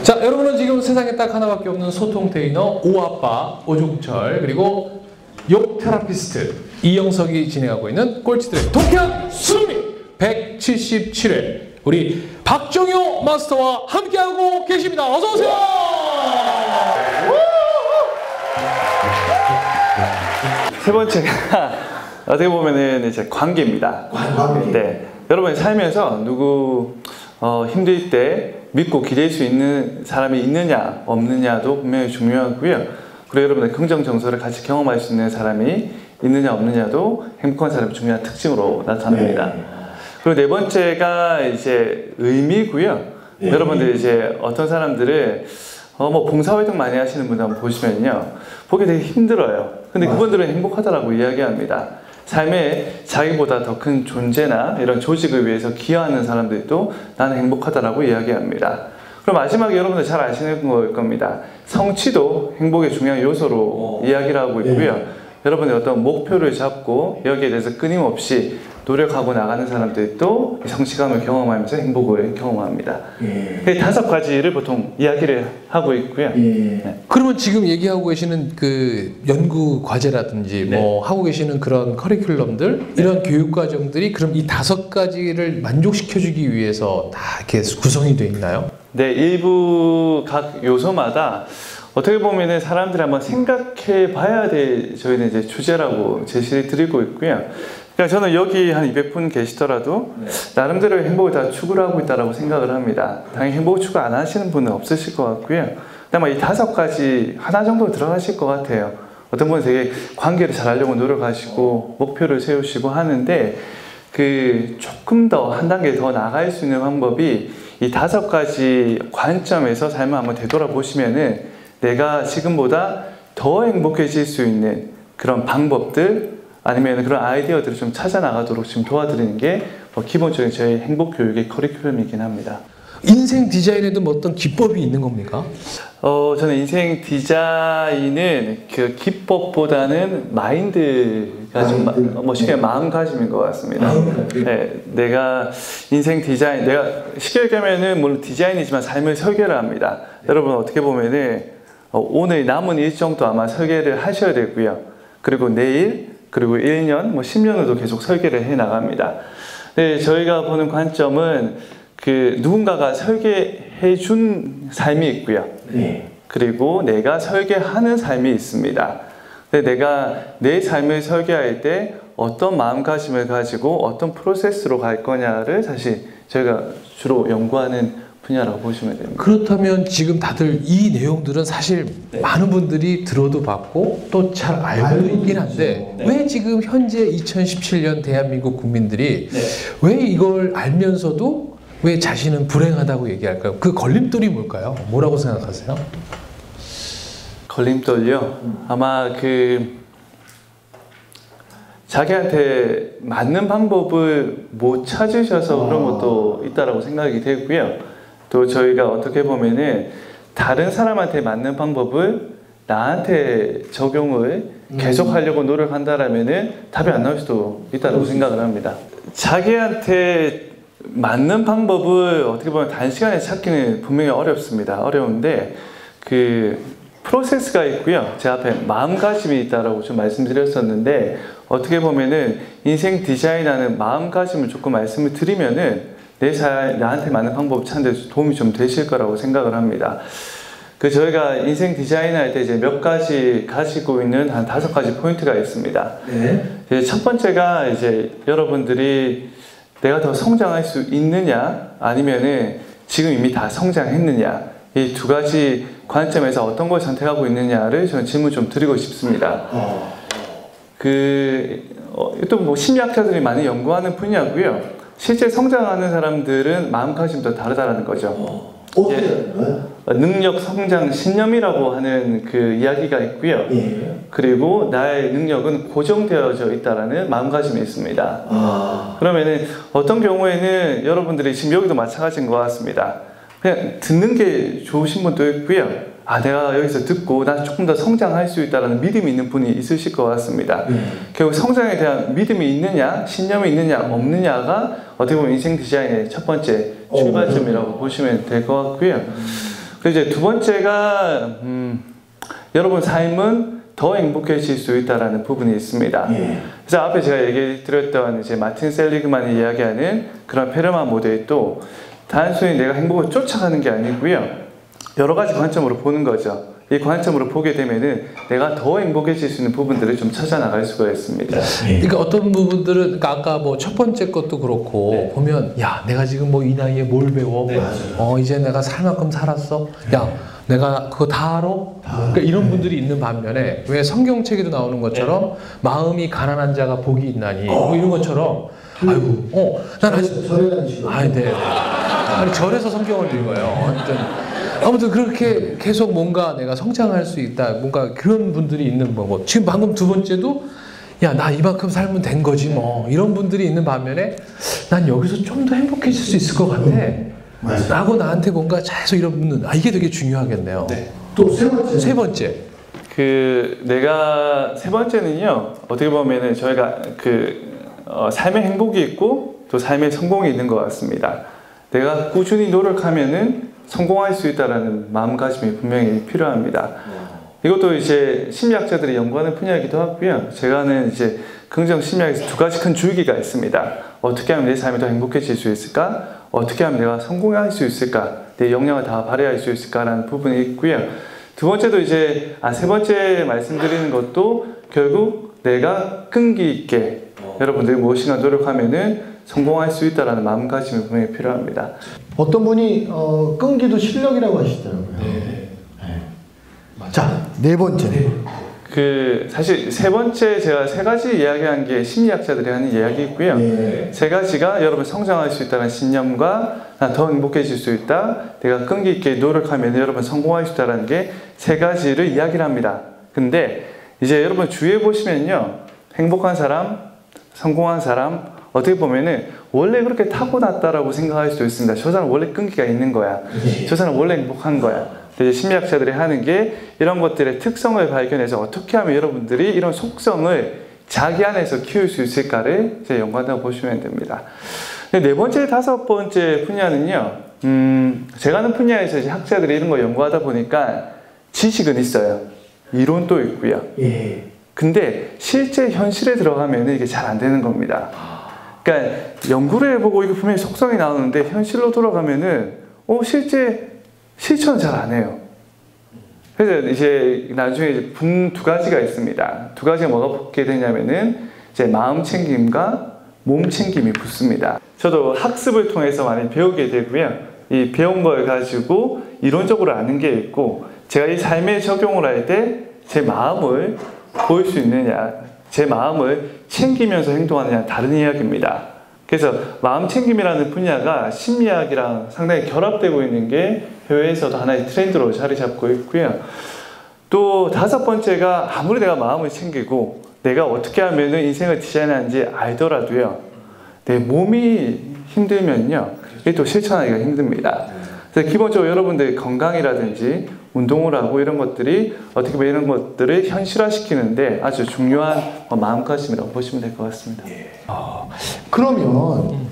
자, 여러분은 지금 세상에 딱 하나밖에 없는 소통 트레이너 오아빠 오종철 그리고 욕 테라피스트 이영석이 진행하고 있는 꼴찌들의 독한 수미 177회 우리 박정효 마스터와 함께하고 계십니다. 어서 오세요. 세 번째가 어떻게 보면은 이제 관계입니다. 네, 여러분이 살면서 누구 힘들 때 믿고 기댈 수 있는 사람이 있느냐 없느냐도 분명히 중요하고요. 그리고 여러분의 긍정 정서를 같이 경험할 수 있는 사람이 있느냐 없느냐도 행복한 사람의 중요한 특징으로 나타납니다. 그리고 네 번째가 이제 의미고요. 여러분들 이제 어떤 사람들을 뭐 봉사활동 많이 하시는 분들 한번 보시면요, 보기 되게 힘들어요. 근데 그분들은 행복하다라고 이야기합니다. 삶에 자기보다 더 큰 존재나 이런 조직을 위해서 기여하는 사람들도 나는 행복하다라고 이야기합니다. 그럼 마지막에 여러분들 잘 아시는 걸 겁니다. 성취도 행복의 중요한 요소로 이야기를 하고 있고요. 여러분의 어떤 목표를 잡고 여기에 대해서 끊임없이 노력하고 나가는 사람들도 성취감을 경험하면서 행복을 경험합니다. 이 5가지를 보통 이야기를 하고 있고요. 네. 그러면 지금 얘기하고 계시는 그 연구 과제라든지 뭐 하고 계시는 그런 커리큘럼들 이런 교육 과정들이 그럼 이 5가지를 만족시켜주기 위해서 다 이렇게 구성이 되어 있나요? 네, 일부 각 요소마다 어떻게 보면은 사람들이 한번 생각해 봐야 될 저희는 이제 주제라고 제시를 드리고 있고요. 그러니까 저는 여기 한 200분 계시더라도 나름대로 행복을 다 추구를 하고 있다고 생각을 합니다. 당연히 행복을 추구 안 하시는 분은 없으실 것 같고요. 아마 이 5가지 하나 정도 들어가실 것 같아요. 어떤 분은 되게 관계를 잘 하려고 노력하시고 목표를 세우시고 하는데 그 조금 더 한 단계 더 나갈 수 있는 방법이 이 5가지 관점에서 삶을 한번 되돌아보시면은 내가 지금보다 더 행복해질 수 있는 그런 방법들 아니면 그런 아이디어들을 좀 찾아 나가도록 지금 도와드리는 게 기본적인 저희 행복 교육의 커리큘럼이긴 합니다. 인생 디자인에도 뭐 어떤 기법이 있는 겁니까? 저는 인생 디자인은 그 기법보다는 마인드가 좀 쉽게 마음가짐인 것 같습니다. 네, 내가 인생 디자인, 내가 쉽게 얘기하면은 물론 디자인이지만 삶을 설계를 합니다. 여러분 어떻게 보면은 오늘 남은 일정도 아마 설계를 하셔야 되고요. 그리고 내일, 그리고 1년, 뭐 10년으로도 계속 설계를 해 나갑니다. 네, 저희가 보는 관점은 그 누군가가 설계해 준 삶이 있고요. 그리고 내가 설계하는 삶이 있습니다. 근데 내가 내 삶을 설계할 때 어떤 마음가짐을 가지고 어떤 프로세스로 갈 거냐를 사실 저희가 주로 연구하는 분야라고 보시면 됩니다. 그렇다면 지금 다들 이 내용들은 사실 많은 분들이 들어도 봤고 또 잘 알고 있긴 한데 왜 지금 현재 2017년 대한민국 국민들이 왜 이걸 알면서도 왜 자신은 불행하다고 얘기할까요? 그 걸림돌이 뭘까요? 뭐라고 생각하세요? 걸림돌요? 아마 자기한테 맞는 방법을 못 찾으셔서 그런 것도 있다라고 생각이 되고요. 또 저희가 어떻게 보면은 다른 사람한테 맞는 방법을 나한테 적용을 계속 하려고 노력한다라면은 답이 안 나올 수도 있다고 생각을 합니다. 자기한테 맞는 방법을 어떻게 보면 단시간에 찾기는 분명히 어렵습니다. 어려운데 그 프로세스가 있고요. 제 앞에 마음가짐이 있다라고 좀 말씀드렸었는데 어떻게 보면은 인생 디자인하는 마음가짐을 조금 말씀을 드리면은 나한테 맞는 방법 찾는 데 도움이 좀 되실 거라고 생각을 합니다. 저희가 인생 디자인할 때 이제 몇 가지 가지고 있는 한 5가지 포인트가 있습니다. 첫 번째가 이제 여러분들이 내가 더 성장할 수 있느냐 아니면은 지금 이미 다 성장했느냐 이 2가지 관점에서 어떤 걸 선택하고 있느냐를 저는 질문 좀 드리고 싶습니다. 또 뭐 심리학자들이 많이 연구하는 분야고요. 실제 성장하는 사람들은 마음가짐도 다르다는 거죠. 능력 성장 신념이라고 하는 그 이야기가 있고요. 그리고 나의 능력은 고정되어져 있다라는 마음가짐이 있습니다. 그러면은 어떤 경우에는 여러분들이 지금 여기도 마찬가지인 것 같습니다. 그냥 듣는 게 좋으신 분도 있고요. 내가 여기서 듣고 난 조금 더 성장할 수 있다는 믿음이 있는 분이 있으실 것 같습니다. 결국 성장에 대한 믿음이 있느냐, 신념이 있느냐, 없느냐가 어떻게 보면 인생 디자인의 첫 번째 출발점이라고 보시면 될 것 같고요. 그리고 이제 두 번째가 여러분 삶은 더 행복해질 수 있다라는 부분이 있습니다. 그래서 앞에 제가 얘기 드렸던 이제 마틴 셀리그만이 이야기하는 그런 페르만 모델도 단순히 내가 행복을 쫓아가는 게 아니고요. 여러 가지 관점으로 보는 거죠. 이 관점으로 보게 되면은 내가 더 행복해질 수 있는 부분들을 좀 찾아 나갈 수가 있습니다. 그러니까 어떤 부분들은 그러니까 아까 뭐 첫 번째 것도 그렇고 보면 야 내가 지금 뭐 이 나이에 뭘 배워? 이제 내가 살 만큼 살았어. 야 내가 그거 다 알아? 그러니까 이런 분들이 있는 반면에 왜 성경책에도 나오는 것처럼 마음이 가난한 자가 복이 있나니 뭐 이런 것처럼 아이고 난 아직 네. 아니 절에서 성경을 읽어요. 아무튼 그렇게 계속 뭔가 내가 성장할 수 있다. 뭔가 그런 분들이 있는 거고 지금 방금 두 번째도 야 나 이만큼 살면 된 거지 뭐 이런 분들이 있는 반면에 난 여기서 좀 더 행복해질 수 있을 것 같아. 라고 나한테 뭔가 계속 이런 분은 이게 되게 중요하겠네요. 또 세 번째. 세 번째. 내가 세 번째는요. 어떻게 보면은 저희가 삶의 행복이 있고 또 삶의 성공이 있는 것 같습니다. 내가 꾸준히 노력하면은 성공할 수 있다라는 마음가짐이 분명히 필요합니다. 이것도 이제 심리학자들이 연구하는 분야이기도 하고요. 제가는 이제 긍정 심리학에서 두 가지 큰 줄기가 있습니다. 어떻게 하면 내 삶이 더 행복해질 수 있을까? 어떻게 하면 내가 성공할 수 있을까? 내 역량을 다 발휘할 수 있을까라는 부분이 있고요. 두 번째도 이제 세 번째 말씀드리는 것도 결국 내가 끈기 있게 여러분들이 무엇인가 노력하면은 성공할 수 있다라는 마음가짐이 분명히 필요합니다. 어떤 분이 끈기도 실력이라고 하시더라고요. 자, 네 번째. 사실 세 번째 제가 세 가지 이야기한 게 심리학자들이 하는 이야기고요. 세 가지가 여러분 성장할 수 있다는 신념과 더 행복해질 수 있다. 내가 끈기 있게 노력하면 여러분 성공할 수 있다는 게 세 가지를 이야기를 합니다. 근데 이제 여러분 주위에 보시면요. 행복한 사람, 성공한 사람 어떻게 보면은 원래 그렇게 타고났다라고 생각할 수도 있습니다. 저 사람 원래 끈기가 있는 거야. 저 사람 원래 행복한 거야. 이제 심리학자들이 하는 게 이런 것들의 특성을 발견해서 어떻게 하면 여러분들이 이런 속성을 자기 안에서 키울 수 있을까를 이제 연구한다고 보시면 됩니다. 네 번째, 다섯 번째 분야는요. 제가 하는 분야에서 이제 학자들이 이런 거 연구하다 보니까 지식은 있어요. 이론도 있고요. 근데 실제 현실에 들어가면 이게 잘 안 되는 겁니다. 그러니까 연구를 해보고 이거 분명히 속성이 나오는데 현실로 돌아가면은 실제 실천은 잘 안 해요. 그래서 이제 나중에 이제 두 가지가 있습니다. 두 가지가 뭐가 붙게 되냐면은 이제 마음 챙김과 몸 챙김이 붙습니다. 저도 학습을 통해서 많이 배우게 되고요. 이 배운 걸 가지고 이론적으로 아는 게 있고 제가 이 삶에 적용을 할 때 제 마음을 보일 수 있느냐, 제 마음을 챙기면서 행동하느냐 다른 이야기입니다. 그래서 마음 챙김이라는 분야가 심리학이랑 상당히 결합되고 있는 게 해외에서도 하나의 트렌드로 자리 잡고 있고요. 또 다섯 번째가 아무리 내가 마음을 챙기고 내가 어떻게 하면 인생을 디자인하는지 알더라도요. 내 몸이 힘들면요. 이게 또 실천하기가 힘듭니다. 그래서 기본적으로 여러분들의 건강이라든지 운동을 하고 이런 것들이 어떻게 보면 이런 것들을 현실화시키는데 아주 중요한 마음가짐이라고 보시면 될 것 같습니다. 그러면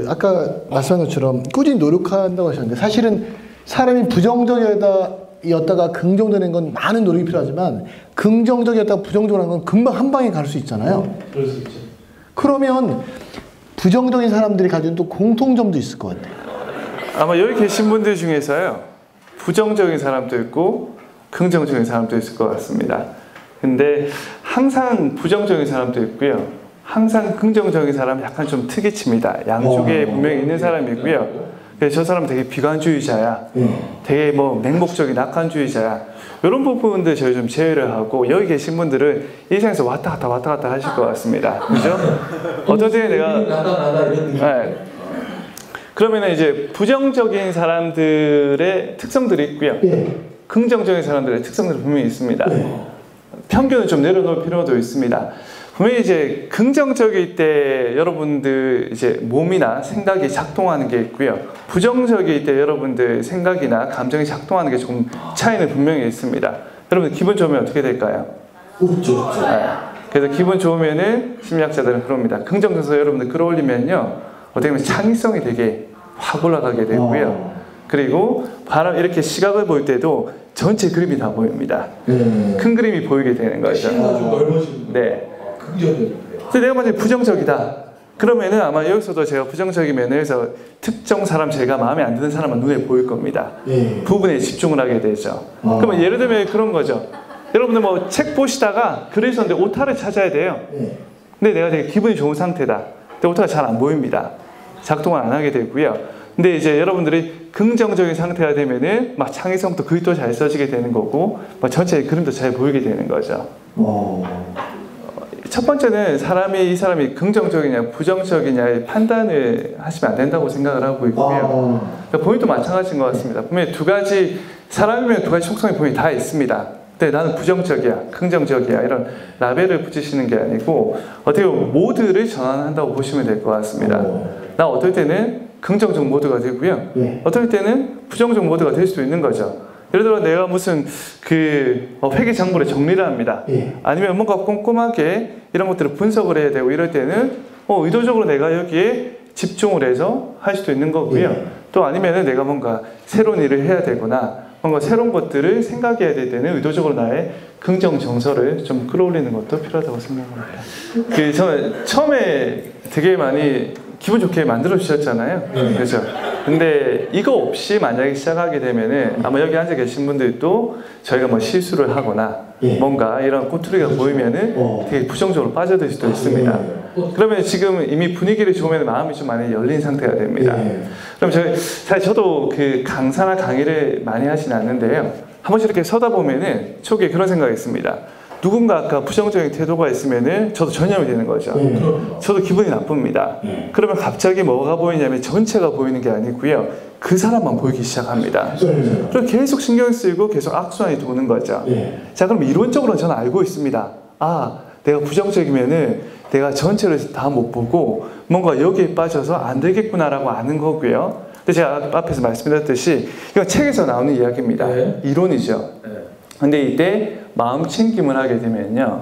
아까 말씀한 것처럼 꾸준히 노력한다고 하셨는데 사실은 사람이 부정적이었다가 긍정되는 건 많은 노력이 필요하지만 긍정적이었다가 부정적으로 하는 건 금방 한 방에 갈 수 있잖아요. 그럴 수 있죠. 그러면 부정적인 사람들이 가진 또 공통점도 있을 것 같아요. 아마 여기 계신 분들 중에서요. 부정적인 사람도 있고 긍정적인 사람도 있을 것 같습니다. 근데 항상 부정적인 사람도 있고요. 항상 긍정적인 사람은 약간 좀 특이칩니다. 양쪽에 분명히 있는 사람이고요. 그래서 저 사람은 되게 비관주의자야. 되게 맹목적인 낙관주의자야. 이런 부분들 저희 좀 제외를 하고 여기 계신 분들은 일생에서 왔다 갔다 하실 것 같습니다. 그죠? 어떤 때는 내가 그러면 이제 부정적인 사람들의 특성들이 있고요. 긍정적인 사람들의 특성들이 분명히 있습니다. 편견을 좀 내려놓을 필요도 있습니다. 분명히 이제 긍정적일 때 여러분들 이제 몸이나 생각이 작동하는 게 있고요. 부정적일 때 여러분들 생각이나 감정이 작동하는 게 조금 차이는 분명히 있습니다. 여러분 기분 좋으면 어떻게 될까요? 그래서 기분 좋으면은 심리학자들은 그럽니다. 긍정적으로 여러분들 끌어올리면요. 어떻게 보면 창의성이 되게 확 올라가게 되고요. 그리고 바로 이렇게 시각을 볼 때도 전체 그림이 다 보입니다. 큰 그림이 보이게 되는 거죠. 넓어지는 네. 긍정적이에요. 그래서 내가 만약에 부정적이다. 그러면은 아마 여기서도 제가 부정적인 면에서 특정 사람, 제가 마음에 안 드는 사람은 눈에 보일 겁니다. 부분에 집중을 하게 되죠. 그러면 예를 들면 그런 거죠. 여러분들 뭐 책 보시다가 글을 썼는데 오타를 찾아야 돼요. 근데 내가 되게 기분이 좋은 상태다. 근데 오타가 잘 안 보입니다. 작동을 안 하게 되고요. 근데 이제 여러분들이 긍정적인 상태가 되면은 막 창의성도 글도 잘 써지게 되는 거고, 막 전체 그림도 잘 보이게 되는 거죠. 첫 번째는 이 사람이 긍정적이냐 부정적이냐의 판단을 하시면 안 된다고 생각을 하고 있고요. 그러니까 본인도 마찬가지인 것 같습니다. 분명히 두 가지, 사람이면 두 가지 속성이 분명히 다 있습니다. 근데 나는 부정적이야, 긍정적이야 이런 라벨을 붙이시는 게 아니고 어떻게 보면 모드를 전환한다고 보시면 될 것 같습니다. 나 어떨 때는 긍정적 모드가 되고요. 어떨 때는 부정적 모드가 될 수도 있는 거죠. 예를 들어 내가 무슨 회계 장부를 정리를 합니다. 아니면 뭔가 꼼꼼하게 이런 것들을 분석을 해야 되고 이럴 때는 의도적으로 내가 여기에 집중을 해서 할 수도 있는 거고요. 또 아니면은 내가 뭔가 새로운 일을 해야 되거나 뭔가 새로운 것들을 생각해야 될 때는 의도적으로 나의 긍정 정서를 좀 끌어올리는 것도 필요하다고 생각합니다. 저는 처음에 되게 많이 기분 좋게 만들어 주셨잖아요. 그렇죠? 근데 이거 없이 만약에 시작하게 되면은 아마 여기 앉아 계신 분들도 저희가 뭐 실수를 하거나 뭔가 이런 꼬투리가 보이면은 되게 부정적으로 빠져들 수도 있습니다. 그러면 지금 이미 분위기를 좋으면 마음이 좀 많이 열린 상태가 됩니다. 그럼 사실 저도 강사나 강의를 많이 하진 않는데요. 한 번씩 이렇게 서다 보면은 초기에 그런 생각이 있습니다. 누군가 아까 부정적인 태도가 있으면은 저도 전염이 되는 거죠. 저도 기분이 나쁩니다. 그러면 갑자기 뭐가 보이냐면 전체가 보이는 게 아니고요. 그 사람만 보이기 시작합니다. 그럼 계속 신경 쓰이고 계속 악순환이 도는 거죠. 자, 그럼 이론적으로는 저는 알고 있습니다. 내가 부정적이면은 내가 전체를 다 못 보고 뭔가 여기에 빠져서 안 되겠구나라고 아는 거고요. 근데 제가 앞에서 말씀드렸듯이 이건 책에서 나오는 이야기입니다. 이론이죠. 근데 이때 마음 챙김을 하게 되면요.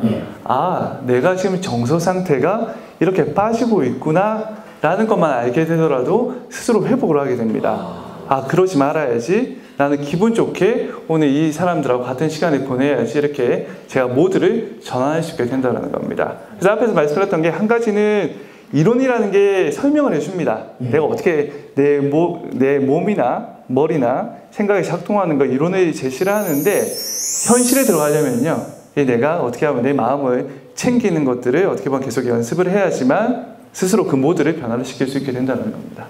내가 지금 정서 상태가 이렇게 빠지고 있구나 라는 것만 알게 되더라도 스스로 회복을 하게 됩니다. 그러지 말아야지. 나는 기분 좋게 오늘 이 사람들하고 같은 시간을 보내야지. 이렇게 제가 모드를 전환할 수 있게 된다는 겁니다. 그래서 앞에서 말씀드렸던 게 한 가지는 이론이라는 게 설명을 해줍니다. 내가 어떻게 내 몸이나 머리나 생각이 작동하는 거 이론을 제시를 하는데 현실에 들어가려면요. 내가 어떻게 하면 내 마음을 챙기는 것들을 어떻게 보면 계속 연습을 해야지만 스스로 그 모드를 변화를 시킬 수 있게 된다는 겁니다.